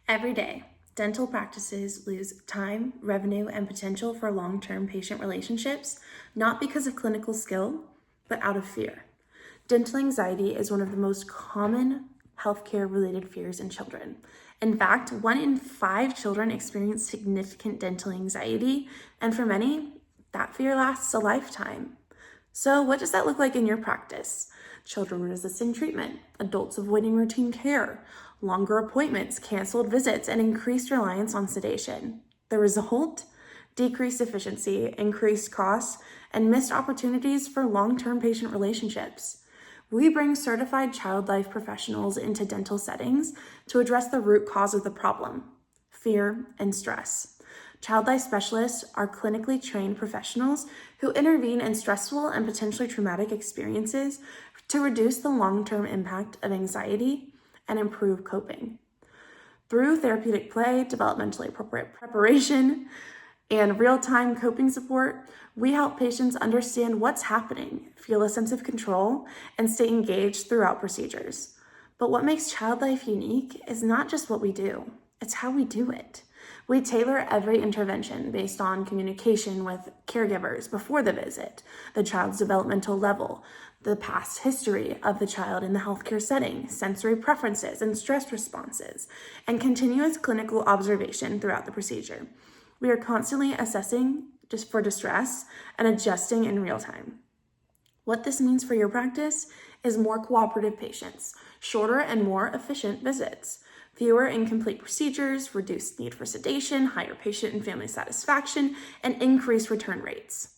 Every day, dental practices lose time, revenue, and potential for long-term patient relationships, not because of clinical skill, but out of fear. Dental anxiety is one of the most common healthcare-related fears in children. In fact, 1 in 5 children experience significant dental anxiety, and for many, that fear lasts a lifetime. So what does that look like in your practice? Children resisting treatment, adults avoiding routine care, longer appointments, canceled visits, and increased reliance on sedation. The result? Decreased efficiency, increased costs, and missed opportunities for long-term patient relationships. We bring certified child life professionals into dental settings to address the root cause of the problem: fear and stress. Child life specialists are clinically trained professionals who intervene in stressful and potentially traumatic experiences to reduce the long-term impact of anxiety and improve coping. Through therapeutic play, developmentally appropriate preparation, and real-time coping support, we help patients understand what's happening, feel a sense of control, and stay engaged throughout procedures. But what makes Child Life unique is not just what we do, it's how we do it. We tailor every intervention based on communication with caregivers before the visit, the child's developmental level, the past history of the child in the healthcare setting, sensory preferences and stress responses, and continuous clinical observation throughout the procedure. We are constantly assessing just for distress and adjusting in real time. What this means for your practice is more cooperative patients, shorter and more efficient visits, fewer incomplete procedures, reduced need for sedation, higher patient and family satisfaction, and increased return rates.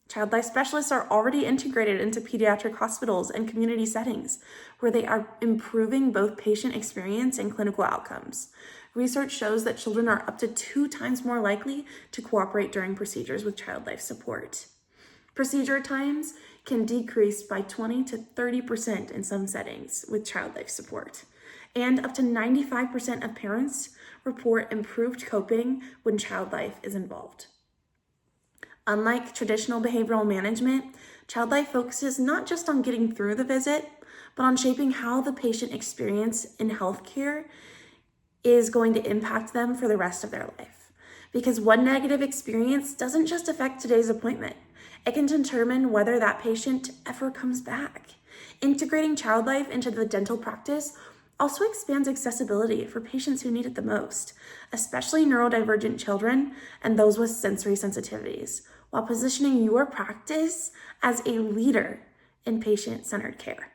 Child life specialists are already integrated into pediatric hospitals and community settings, where they are improving both patient experience and clinical outcomes. Research shows that children are up to 2 times more likely to cooperate during procedures with child life support. Procedure times can decrease by 20 to 30% in some settings with child life support. And up to 95% of parents report improved coping when child life is involved. Unlike traditional behavioral management, child life focuses not just on getting through the visit, but on shaping how the patient experience in healthcare is going to impact them for the rest of their life. Because one negative experience doesn't just affect today's appointment, it can determine whether that patient ever comes back. Integrating child life into the dental practice also expands accessibility for patients who need it the most, especially neurodivergent children and those with sensory sensitivities, while positioning your practice as a leader in patient-centered care.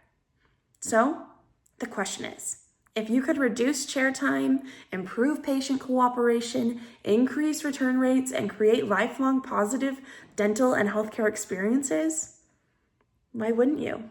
So, the question is, if you could reduce chair time, improve patient cooperation, increase return rates, and create lifelong positive dental and healthcare experiences, why wouldn't you?